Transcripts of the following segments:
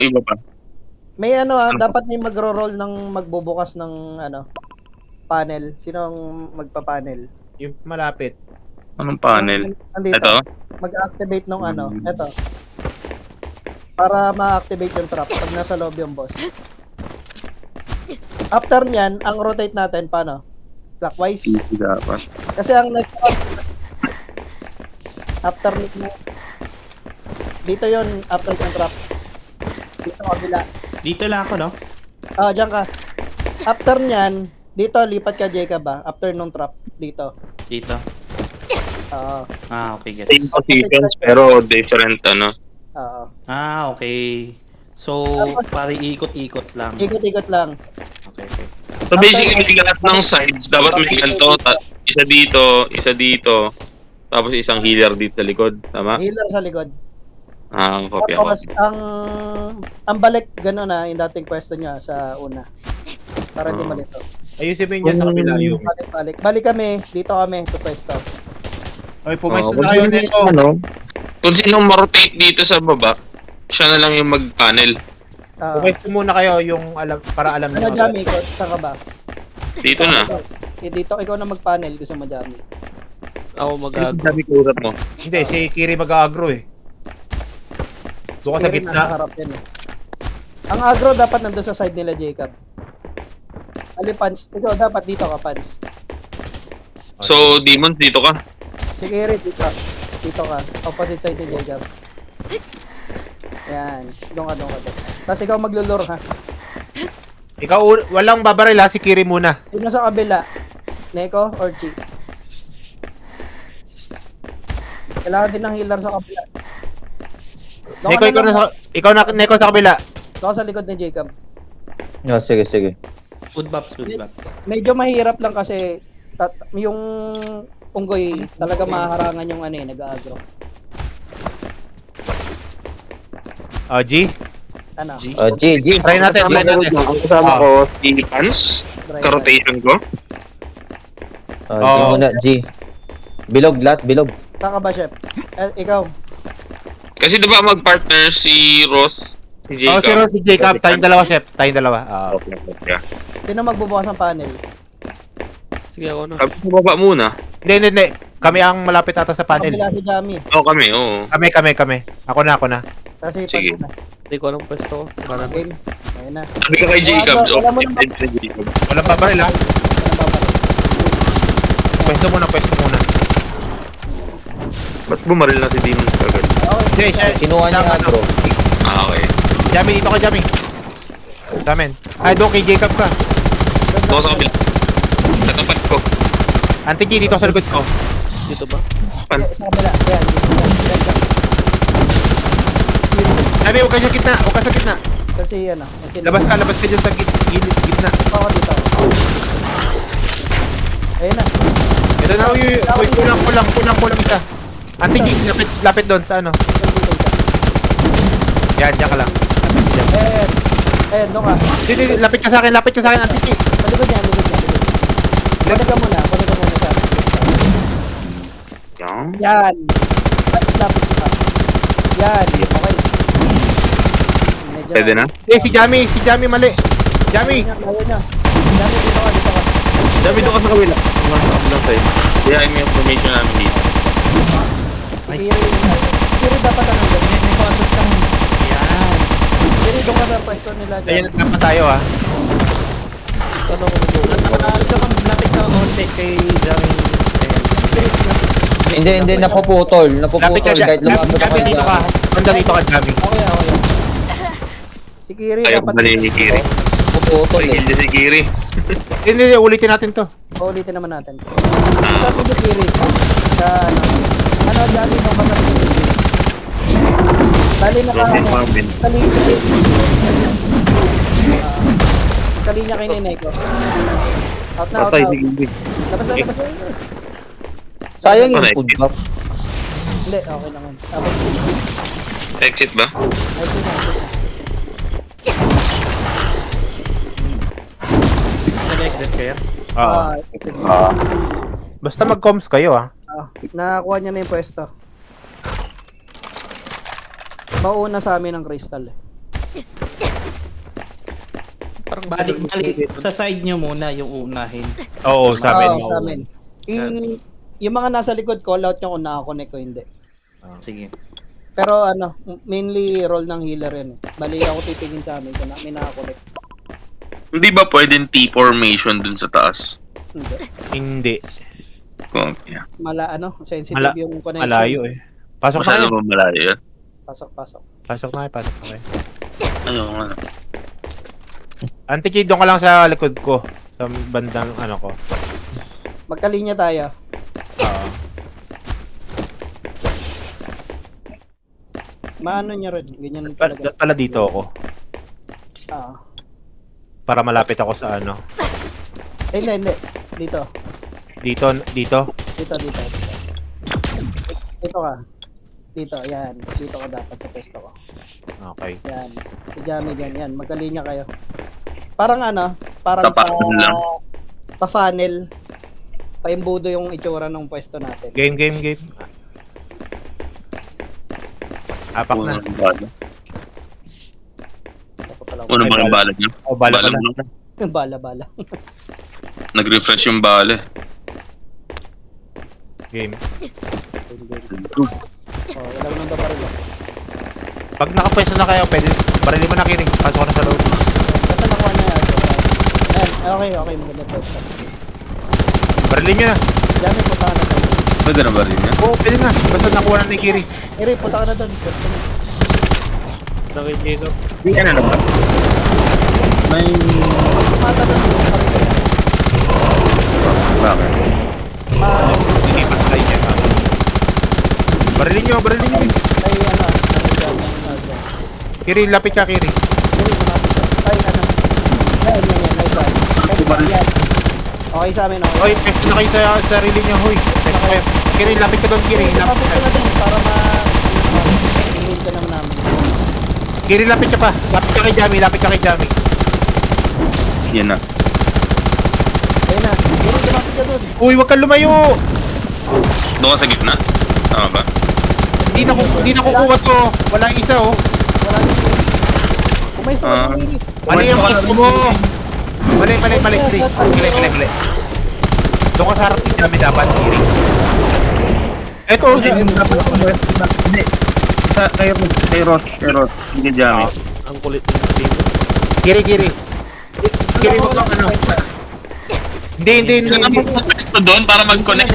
Iba pa. May ano Ano pa? dapat may magro-roll ng magbubukas ng ano, panel. Sino ang magpa-panel? Yung malapit. Anong panel? Andito. Ito? Mag-activate nung ano, ito. Para ma-activate yung trap pag nasa loob yung boss. After nyan, ang rotate natin, paano? Clockwise? Easy dapat. Kasi ang next after nito, dito yon after yung trap. Dito kabila. Dito lang ako, no? Diyan ka. After nyan, dito lipat ka Jacob ba? After nung trap, dito. Dito. Oo. Okay, get. Same positions pero different ano. Oo. Okay. So, pare ikot-ikot lang. Ikot-ikot lang. Okay. So basically, lahat ng sides, dapat may ganito. Isa dito, tapos isang healer dito sa likod. Tama? Healer sa likod. Okay. Tapos, ang balik, gano'n na, yung dating pwesto niya sa una. Para di malito. Ayusin mo yun dyan sa kabila yung. Balik kami, dito kami, to pwesto. Ay, pumesto Kung na kayo sino- nito. Kung sinong ma-rotate dito sa baba, siya na lang yung mag-panel. Pumesto muna kayo yung para alam Ano, nyo. Jamie, saan ka ba? Dito na. Dito, ikaw na mag-panel, gusto mo, Jamie. Ako mag-agro. Sabi ko usap mo. Hindi, si Kiri mag-agro eh. Doon ka sa Kiri, gitna. nasa harap yan, eh. Ang agro dapat nandun sa side nila, Jacob. Ali, Pans. Ikaw, dapat dito ka, Pans. So, Demon, dito ka. Si Kiri, dito. Dito ka. Opposite side ni Jacob. Yan. Doon ka. Tapos ikaw maglulure, ha? Ikaw, walang babaril ha, si Kiri muna. Yun na sa kabila. Neko or Chi? Kailangan din ng healer sa kabila. Neko, Neko sa kabila. Doon sa likod ni Jacob. Sige. Woodbops. Medyo mahirap lang kasi yung unggoy talaga mahaharangan yung ano nag-aagro. G? Ano? G. G. Try natin. Ang kasama ko, si Pans. Ka-rotation ko. G muna, G. Bilog, bilog. Saan ka ba, Chef? Ikaw. Kasi diba mag-partner si Ross, si Jacob? Si Jacob. Tayong dalawa, chef. Tayong dalawa. Okay. Sino magbubukas ng panel? Sige, ako na. Sabi ko baba muna. Hindi. Kami ang malapit ata sa panel. Kabila si Jamie. Kami, oo. Kami. Ako na. Kasi Sige. Pans na. Hindi ko anong pwesto ko. Wala na. Game. Ayun na. Sabi ka kay Jacob. Wala mo Okay, kay Jacob. Walang babaril ha. Pwesto muna. Ba't bumaril na si Demon agad? Hindi, siya. Kinuha niya yung agro. Okay. Jamie, dito ka, Jamie. Sa amin. Ay, doon kay Jacob ka. Ito sa kabila. Katapat ko. Auntie G, dito ka sa likod ko. Dito ba? Sa kabila. Ayan. Jamie, huwag ka sa gitna. Kasi ano. Labas ka dyan sa gitna. Ako dito. Ayun na. Ito na, kulang isa. Auntie G, lapit doon sa ano. Yan ka lang. Ayun, doon ka. Hindi, lapit ka sa akin, Auntie G. Palikod niya. Kunin ka muna sa Yan. Yan. Lapit ka. Yan. Okay. Medyo Pwede na? Si Jamie mali. Jamie. Ayun na. Jamie, dito ka. Sabi doon ka sa kabila. Tumasok lang sa'yo. Kaya yung information namin dito. Kiri dapat ano dyan. May contact ka muna. Yan. Kiri doon ka sa pwesto nila dyan. Ayun, nagkapa tayo ha. Ano ko mag Lapit ka konti kay Jamie. Hindi, napuputol. Lapit ka, Kahit lumapit Jamie, dito ka. Handa dito ka, Jamie. Okay. Si Kiri Ayaw dapat. ko ni Kiri. Puputol eh. Hindi si Kiri. Hindi, ulitin natin to. Ulitin naman natin. Sabi si Kiri. Sa ano Jamie doon ka sa Kiri. Bali na ka. Kalinya kay Neneko. Out na. Patay si Kiri. Labas. Sayang yung food buff. Hindi, okay naman. Tapos, Exit ba? Nag-exit kayo? Basta mag-comms kayo ha. nakakuha niya na yung pwesto. Mauna sa amin ang crystal eh. Parang Balik, sa side nyo muna yung unahin. Oo, sa amin. Oo, sa amin. Yung mga nasa likod, call out nyo kung nakakonect o hindi. Sige. Pero ano, mainly role ng healer yun. Bali ako titingin sa amin kung may nakakonect. Hindi ba pwedeng T-formation dun sa taas? Hindi. Hindi. Yeah. Sensitive yung connection. Malayo eh. Pasok na Masyado kayo. ba malayo yan? Pasok. Pasok na kayo. Ano nga? Antikid, doon ka lang sa likod ko. Sa bandang ano ko. Magkalinya tayo. Oo. Maano niya rin. Ganyan talaga. Pala dito ako. Para malapit ako sa ano. Hindi. Dito. Dito. Dito ka. Dito, yan. Dito ka dapat sa pesto ko. Okay. Yan. Si Jamie dyan. Yan. Magkalinya kayo. Parang parang Tapakan lang. pa-funnel. Paimbudo yung itsura ng pwesto natin. Game. Apak na. Unang bala. Ako pala. Unang bang bala niyo? Oh, bala. mo. Bala. Nag-refresh yung bala. Game. Wala mo nang babaril. Pag nakapwesto na kayo, pwede barili mo na kinig. Pasok na sa loob. Basta nakuha na yan. Okay. Maganda pwesto. Barilin nyo na. Jamie, punta ka na doon. Pwede na ba rin yan? Oo, pwede na. Basta nakuha na ni Kiri. Iri, punta ka na doon. Pwesto na. Nakikita. Hindi ka na ba? May... Mata doon. Bakit? Hindi pa tayo niya. Barilin nyo. Ay, Kiri, lapit ka, Kiri. Yan. Okay sa amin, okay. Oy, pwesto na kayo sa sarili nyo, huy. Pwesto kayo. Kiri, lapit ka doon, Kiri. Lapit ka na din para ma-heal ka naman namin. Kiri, lapit ka pa. Lapit ka kay Jamie. Yan na. Ayun na. Giri, lumapit ka doon. Uy, wag kang lumayo. Doon ka sa gitna? Tama ba? Hindi na kukuha to. Wala isa, oh. Wala na. Umayos naman yung Giri. Mali yung gusto mo. Mali. Kiri. Doon ka sa harap ni Jamie dapat, Kiri. Eto, Hindi. Kay Ross. Hindi Jamie. Ang kulit ng dito. Kiri. Kiri mo lang ano. Hindi. Hindi na pwesto doon para mag-connect.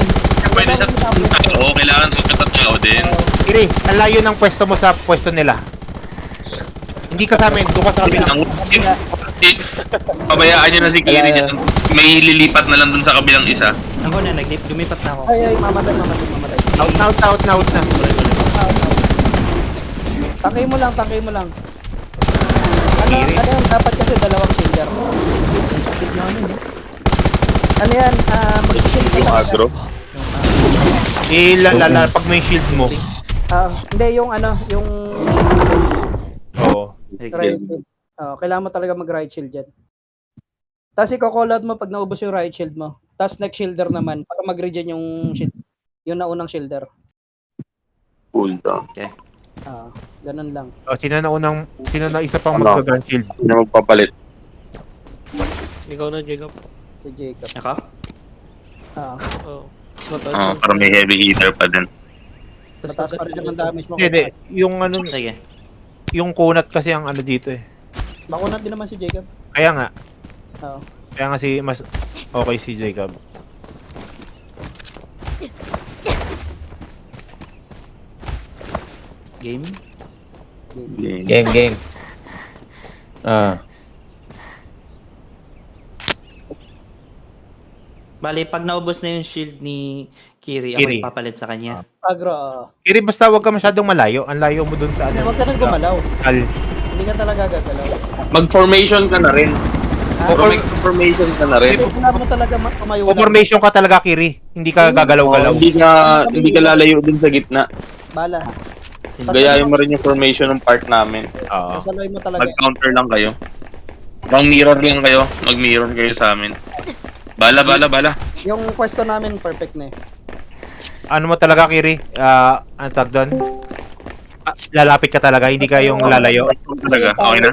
Pwede sa tao. Kailangan magkatao din. Kiri, ang layo ng pwesto mo sa pwesto nila. Hindi ka sa amin, doon ka sa kabila. Pabayaan nyo na si Kiri dyan. May lilipat na lang dun sa kabilang isa. Ako na, lumipat na ako. Ay, mamatay. Out na. Tangkay mo lang. Ano yan? Dapat kasi dalawang shielder. Ano yan? Mag-shield ka Yung lang. agro. Pag may shield mo. Hindi, yung Oo. right shield. Kailangan mo talaga mag-right shield dyan. Tapos i-call out mo pag naubos yung right shield mo. Tapos next shielder naman para mag-regen yung shield. Yung naunang shielder. Cool down. Ganun lang. Sino na isa pang Ano? mag-gun shield? Hindi na magpapalit. Ikaw na, Jacob. Si Jacob. Ako? Oo. Mataas. Para may heavy hitter pa din. Mataas pa rin naman damage mo. Hindi. Yung ano, Sige. yung kunat kasi ang ano dito eh. Bakunat din naman si Jacob. Kaya nga Oo. mas okay si Jacob. Game? Game. Bali, pag naubos na yung shield ni Kiri, ako Kiri. ipapalit sa kanya. Agro, Kiri, basta wag ka masyadong malayo. Ang layo mo dun sa Hindi, ano. huwag ka nang gumalaw. Al. Hindi ka talaga gagalaw. Mag-formation ka na rin. Formation ka na rin. Hindi, kailangan mo talaga tumayo lang. Formation ka talaga, Kiri. Hindi ka gagalaw-galaw. Hindi ka lalayo din sa gitna. Bala. Gayahin mo rin yung formation ng part namin. Oo. Sasaloy mo talaga. Mag-counter lang kayo. Mag-mirror lang kayo. Mag-mirror kayo sa amin. Bala. Yung question namin, perfect na eh. Ano mo talaga, Kiri? Ano tawag doon? Lalapit ka talaga, hindi ka yung lalayo. Talaga, okay na?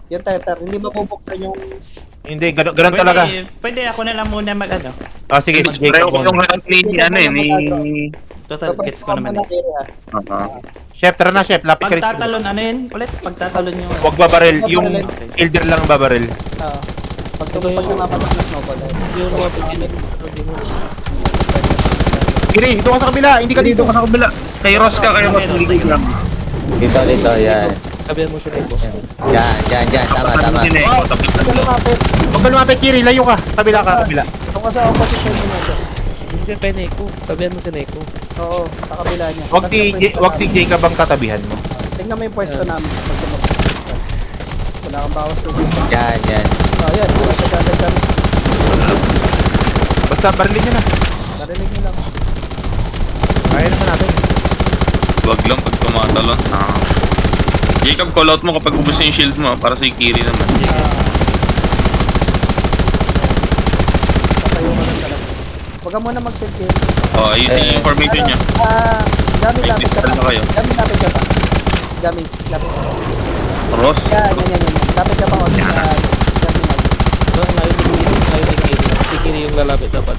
Yung tether, hindi mabubuksan yung... Hindi, ganun talaga. Pwede ako na lang muna mag-ano. Oh, sige, si Pareho Jacob ko yung muna. harap ni, ano eh, ni... Total, gets ko naman eh. Chef, tara na, chef. Lapit ka rin. Pagtatalon, ano yun? Ulit, pagtatalon yung... Huwag babaril. Yung elder lang babaril. Oo. Pag tumapatak na snowball. Hindi ko naman pagkinig. Hindi mo. Kiri, doon ka sa kabila. Hindi ka dito. Dito ka sa kabila. Kay Ross ka, kay Ross. Hindi ko lang. Dito, yan. Sabihan mo siya Neko. Yan. Tama. Tapos Huwag ka lumapit. Huwag ka lumapit, Kiri. Layo ka. Kabila ka, kabila. Doon ka sa opposition mo na siya. Hindi ka kay Neko. Sabihan mo si Neko. Oo, sa kabila niya. Huwag si Jacob ang katabihan mo. Tingnan mo yung pwesto namin. Pag tumapak. Wala kang bawas tubig. Yan. Oh, yan. Wala siya gagad. Basta barilin niya na. Narinig niyo lang. Kaya naman natin. Wag lang pag tumatalon. Jacob, call out mo kapag ubos na yung shield mo para sa Kiri naman. Patayo ka lang talaga. Huwag ka muna mag-selfie. Oh, ayun yung information niya. Gami, May lapit ka pistol pa. na kayo. Gami, lapit ka pa. Gami, lapit ka pa. Ross? Yan. Lapit ka pa. Gami, lapit. So, ngayon ni Kiri. Si Kiri yung lalapit dapat.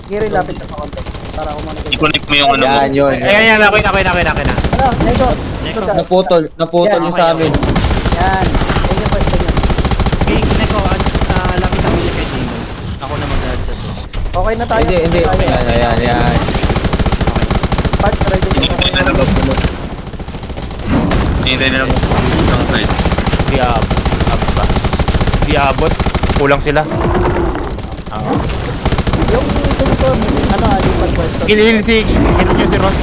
Giri, lapit ka pa konti. Para kumanig. I-connect mo yung ano mo. Yan, yun. Ayan, ako na. Ano, Neko. Ito ka. Naputol yung sa amin. Yan. Yan yung pwesto niya. Okay, Neko, lapit ako yung kay Demon. Ako na mag-adjust. Okay na tayo. Hindi. Yan. Part, ready na Hinintay na tayo. lang. Hinintay na lang. Isang side. Di abot ba? Di abot. Kulang sila. Yung team ko, ano, lipat pwesto. Kinihil ano niya si Ross?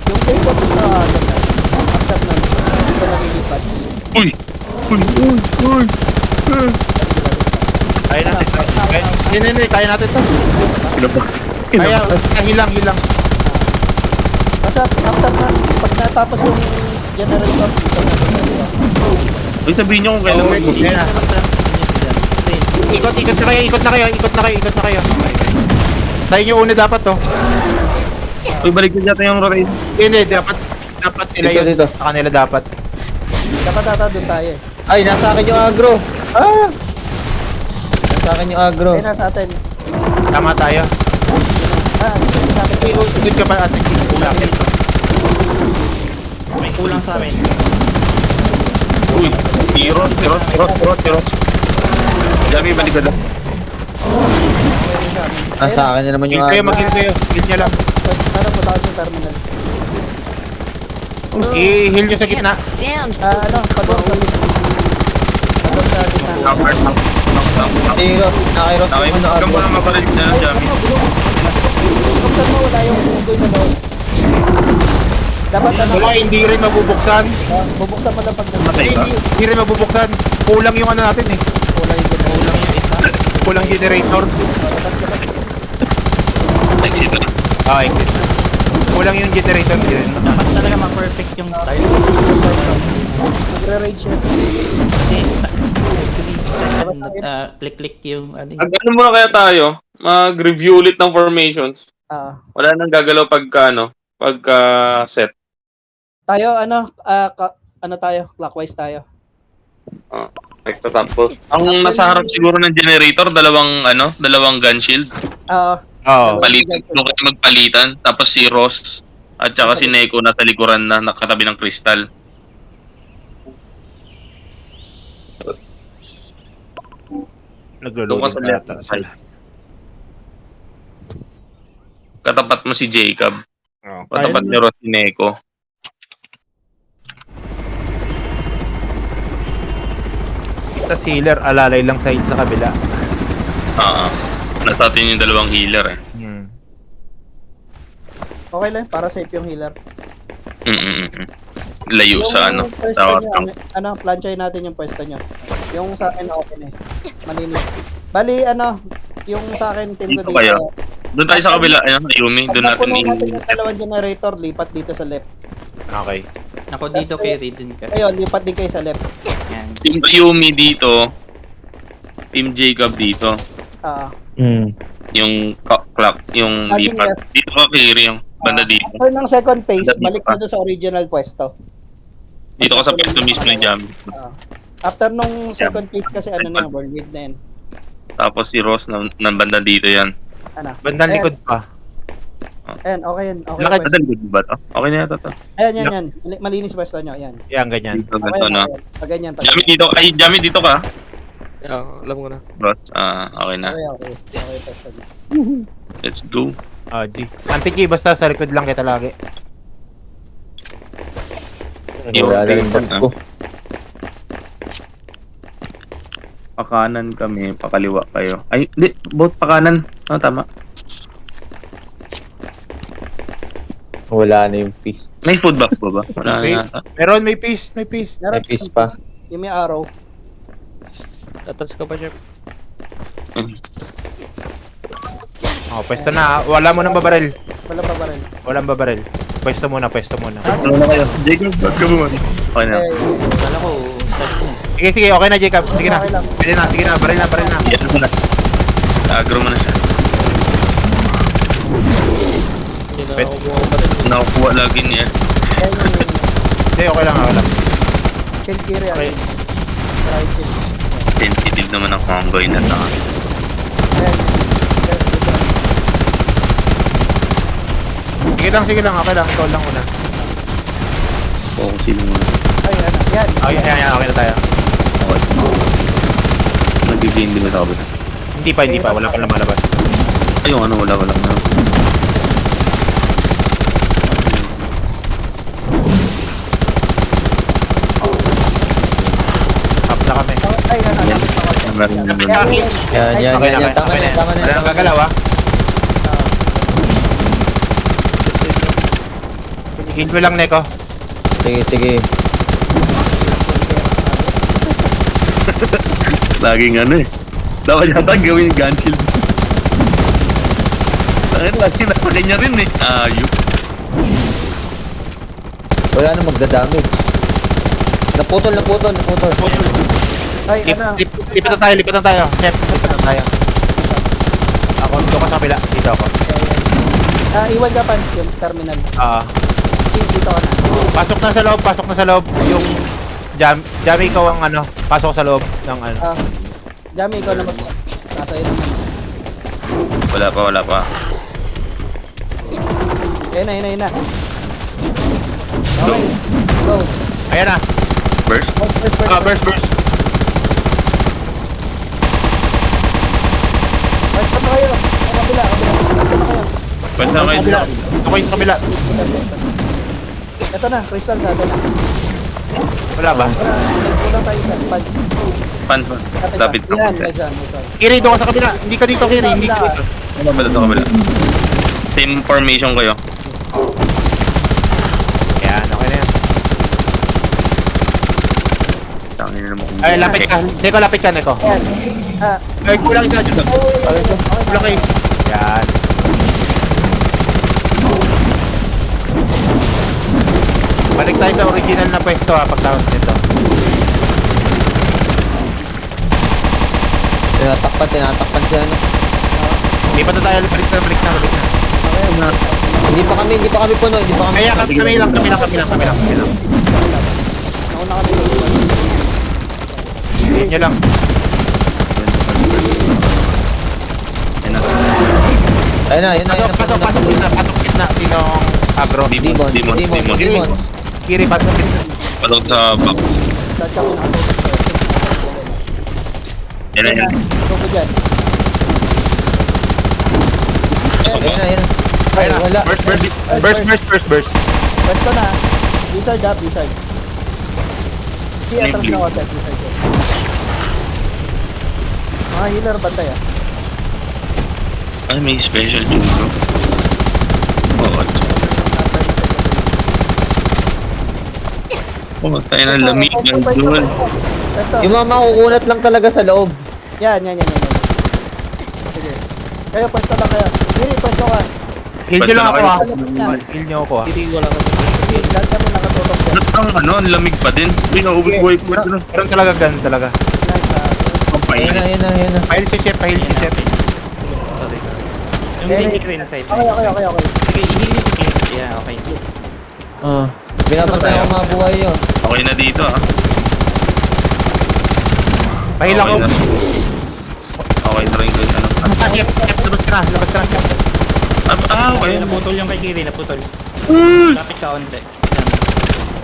Yung team ko, gusto, accept na. Ito na lilipat. Uy! Kaya natin to. Hindi. Kaya natin to. Kaya, hilang. Basta, after na, pag natapos yung generator, dito na generator. Uy, sabihin niyo kung kailan mo Yan na. Ikot na kayo. Sa inyo una dapat to. Uy, balik na dyan yung Roraid. Hindi, dapat sila yun. Dito. Sa kanila dapat. Dapat doon tayo eh. Ay, nasa akin yung agro. Nasa akin yung agro. Kaya nasa atin. Tama tayo. Sinabi ko yun. Ikot ka pa atin. Kulang sa amin. Uy, si Ross. Dami, balik ka lang. Nasa akin na naman yung Kayo, agro. mag-heal kayo. Heal niya lang. Ano, punta ko sa terminal. I-heal nyo sa gitna. Ano, pador sa gitna. Pador sa gitna. Zero. Nakairos Okay, yung ano huwag mo agro. na mapalit na ng Jami. Buksan mo, wala yung unggoy sa loob. Dapat ano, Wala, hindi rin mabubuksan. bubuksan mo lang pag Hindi rin mabubuksan. Kulang yung ano natin eh. Wala yung generator. Kulang generator. Exit na. Exit na. Kulang yung generator din. Dapat talaga ma-perfect yung start. Nagre-rage siya. Kasi, click yung ano. Ano muna kaya tayo? Mag-review ulit ng formations. Wala nang gagalaw pagka set. Tayo, ano tayo? Clockwise tayo. Next tapos. Ang nasa harap siguro ng generator, dalawang gun shield. Oo. Palitan, doon kayo magpalitan. Tapos si Ross at saka si Neko nasa likuran na nakatabi ng kristal. Doon ka sa left side. Katapat mo si Jacob. Katapat ni Ross si Neko. Tapos healer, alalay lang sa kabila. Nasa atin yung dalawang healer eh. Okay lang, para safe yung healer. Layo sa pwesto niya, planchay natin yung pwesto niya. Yung sa akin okay na eh. Malinis. Bali, yung sa akin team ko Dito kayo. Doon tayo sa kabila, Yumi. Doon natin Pag natin yung dalawang generator, lipat dito sa left. Okay. Ako dito kay Raiden ka. Ayun, lipat din kayo sa left. Yan. Team Yumi dito. Team Jacob dito. Yung clock, yung Maging lipat. left. Dito ka, Kiri, yung banda dito. After ng second phase, Banda dito balik pa. na doon sa original pwesto. Dito ka sa pwesto mismo ni Jamie. After nung second phase kasi ano na yung world na yan. Tapos si Ross ng banda dito yan. Ano? Bandang Ayan, likod pa. Ayan, okay yan. Okay, Lakad pwesto. Madal ba to? Okay na yata to. Ayan, yan. Malinis pwesto nyo, ayan. Yan, ganyan. Dito Okay, ganito na. pag ganyan, pag Jamie ganyan. dito. Ay, Jamie dito ka. Yeah, alam ko na. Ross, okay na. Okay, pwesto nyo. Let's go. Oh, G. Antiki, basta sa likod lang kita lagi. Wala na rin bot ko. Pakanan kami, pakaliwa kayo. Ay, hindi. Both pakanan. Tama. Wala na yung piece. May food box ba ba? Wala na yata. Meron, may piece, may piece. Meron May piece pa. Yung may arrow. Tatas ka pa, Jeff. Oh, pwesto na. Wala mo nang babaril. Wala pa ba rin? Walang babaril. Pwesto muna, pwesto muna. Ano na kayo? Jacob, ba't ka bumali? Okay na. Kala ko, start ko. Sige, sige, okay na, Jacob. Sige na. Okay lang. Pwede na, sige na, baril na, baril na. Yan mo na. Agro mo na siya. Hindi na Wait. ako bumabalit. Nakukuha lagi niya. Ayan yung Hindi, okay lang, okay lang. shield gear yan. Okay. Right shield. Sensitive naman ang convoy na ta. Ayan. Sige lang, okay lang. Ikaw lang una. Focusin mo na. Ay, ano. Yan. Okay, yan, okay na tayo. Okay. Nag-game din ba ako ba? Hindi pa, wala pa lumalabas. Ay, yung ano, wala na. Up na kami. Ay, ano. Meron naman. Yan. Okay na, okay. Tama Okay na, tama na. Wala nang gagalaw, ah. Heal ko lang, Neko. Sige. Laging ano eh. Dapat yata gawin yung gun shield. Bakit lagi na kanya rin eh. Ayup. Wala na magdadamage. Naputol. Ay, ano. Lipat na tayo. Chef, lipat na tayo. Ako, dito ka sa kabila. Dito ako. Iwan ka pants yung terminal. Dito ka na. Pasok na sa loob. Yung Jamie, ikaw ang ano, pasok sa loob ng ano. Jamie, ikaw na nasa iyo naman. Wala pa. Ayun na. Okay. Go. Ayan na. Burst. Burst. Right, saan kayo? Sa kabila. Pwede na kayo. Ako yung sa kabila. Ito na, crystal sa atin na. Wala ba? Kulang tayo sa pants. Pan. Lapit ka. Yan, nice one. Kiri, doon ka sa kabila. Hindi ka dito, Kiri. Hindi ka dito. Kabila. Same formation kayo. Ayan, okay na yan. Tangin na naman. Ay, lapit ka. Lapit ka, Neko. Yan. Ay, kulang isa dyan. Kulang kayo. Yan. Balik tayo sa original na pwesto pagtapos nito. Tinatakpan siya ano. Hindi pa na tayo, balik na. Hindi pa kami puno. Kaya kami lang. Nauna kami. Hindi nyo lang. Ayun na. Pasok kitna. Sinong agro? Demons. Kiri, pasok kitna. Patok sa box. Start kami nakatutok. Yan. Go ko dyan. Ayun na. Ayun na. Wala. Burst. Pwesto na. Wizard up, wizard. Si atras na water, wizard yun. Mga healer, bantay ah. Ay, may special judo. Oo. Oh, tayo na lamig. Idol. Pwesto. Yung mga makukunat lang talaga sa loob. Yan. Sige. Kayo, pwesto lang kayo. Diri, pwesto ka. Heal nyo lang ako ah. Yan. Heal nyo ako ah. Hindi, wala ka. Lahat kami nakatutok dyan. Ang ano, ang lamig pa din. Uy, naubos buhay ko. Meron talaga ganun talaga. Nice ah. Ayun na. Pahil si Chef. Sorry. Yung Okay. hindi ko rin side. Okay. Sige, i-heal niyo si King. Yeah, okay. Binapatay ako mga buhay yun. Okay na dito ah. Pahil ako. Okay na. Okay na rin ko ano. Chef, labas ka na. Okay. Naputol yung kay Kiri, naputol. Lapit ka onte.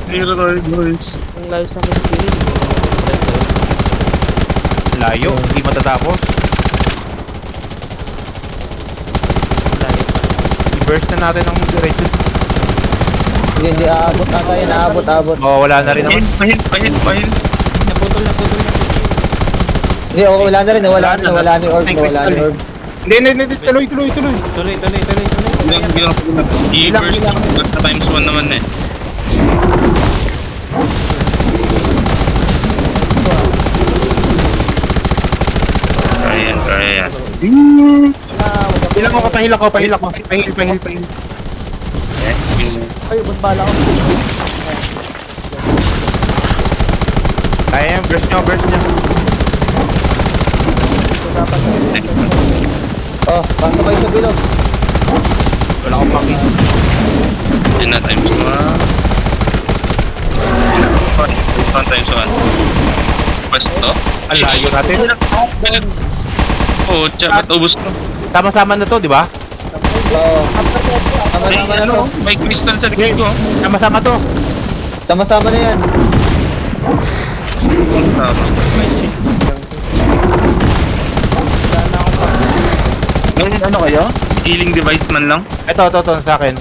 Clear right boys. Ang layo sa akin si Kiri. Layo, hindi matatapos. Layo pa. I-burst na natin ang diretso. Hindi, aabot ata yan, aabot. Oh, wala na rin naman. Pahil. Naputol yung kay Kiri. Hindi, okay, wala na rin, nawala ni orb. Hindi, tuloy. Tuloy. I-burst na times 1 naman eh. Kaya yan. Pahil ako. Pahil. Ay, ba't bala ko? Kaya yan, burst nyo. So, dapat Oh, pasabay sa bilog. Wala akong pakis. Yun na times 1. Times 1. Pwesto. Ang layo natin. Oo, ba't ubus to? Sama-sama na to, di ba? Oo. Sama-sama na to. May crystal sa likod ko. Sama-sama to. Sama-sama na yan. Ano kayo? Healing device man lang? Ito, sa akin.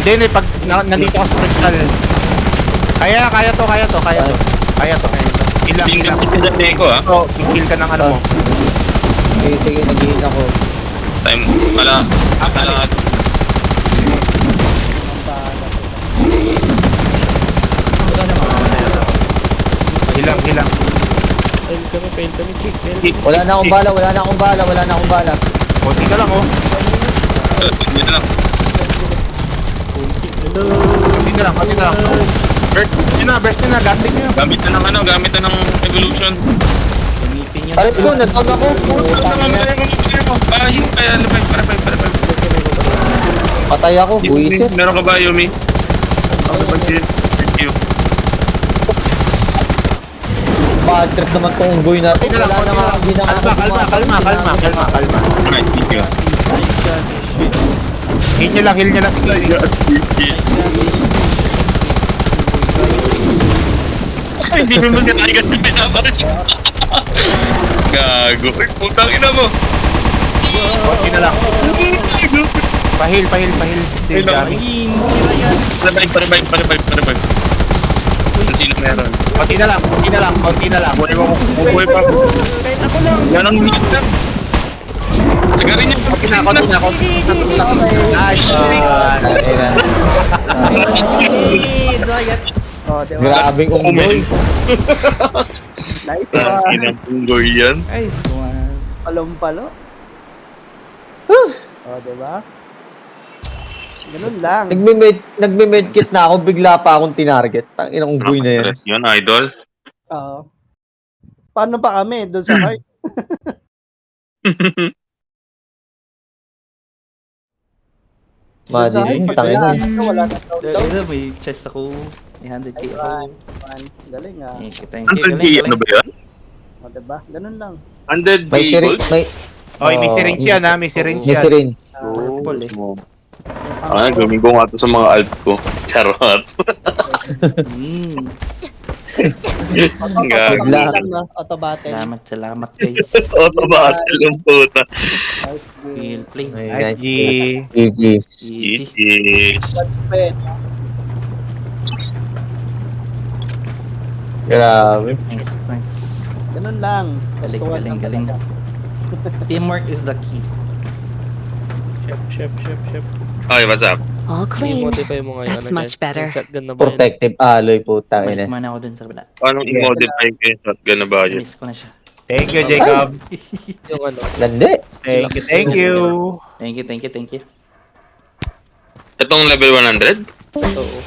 Hindi, pag nandito ka sa crystal. Kaya to. Ilang. Healing device sa Deco ah. So, i-kill ka ng ano mo. Sige, nag-hit ako. Time, wala. Hilang. Fail kami. Kick. Wala na akong bala. Konti ka lang, oh. Yun na lang. Konti ka lang. Burst na. Gasting nyo. Gamit na ng evolution. Gamitin niya. Aray ko, nag-tag ako. Kaya lapay. Patay ako, buwisit. Meron ka ba, Yumi? Thank you. Bad trip naman tong unggoy natin. Wala na nga, hindi na nga. Kalma. Alright, thank you. Heal nyo lang. Ay, hindi mo magkatagal yung pinaparin. Gago. Ay, putang ina mo. Konti na lang. Pahil. Revive. Kung sino meron. Konti na lang. Buhay pa. Yan ang minsan. Sagarin niya. Konti na. Nice. Oh, di ba? Grabing unggoy. Nice one. Inang punggoy yan. Nice one. Palumpalo. Oh, di ba? Ganun lang. Nagme-medkit na ako, bigla pa akong tinarget. Tangina unggoy na yan. Yun, idol. Oo. Paano pa kami doon sa heart? Madilim, tangina. Wala na down. May chest ako. May 100k ako. Galing ah. Thank you. 100k ano ba yan? O, diba? Ganun lang. 100k May gold? syringe, May syringe yan, ha? May syringe may yan. syringe. Purple eh. Gawin ko nga to sa mga alt ko. Charot. Gago. Lang na, auto battle. Salamat guys. Autobattle yung puta. Nice game. Real play. Ay, Nice. GG. GG. Yes. Ben. Grabe. Nice. Ganun lang. Galing. Teamwork is the key. Chef. Okay, what's up? All clean. I-modify mo ngayon. That's much better. Shotgun na ba yun? Protective alloy po, Balik tangina. muna ako dun sa bala. Paano i-modify ko yung shotgun na ba yun? Miss ko na siya. Thank you, Jacob. Yung ano. Landi. Thank you. Thank you. Itong level 100? Oo.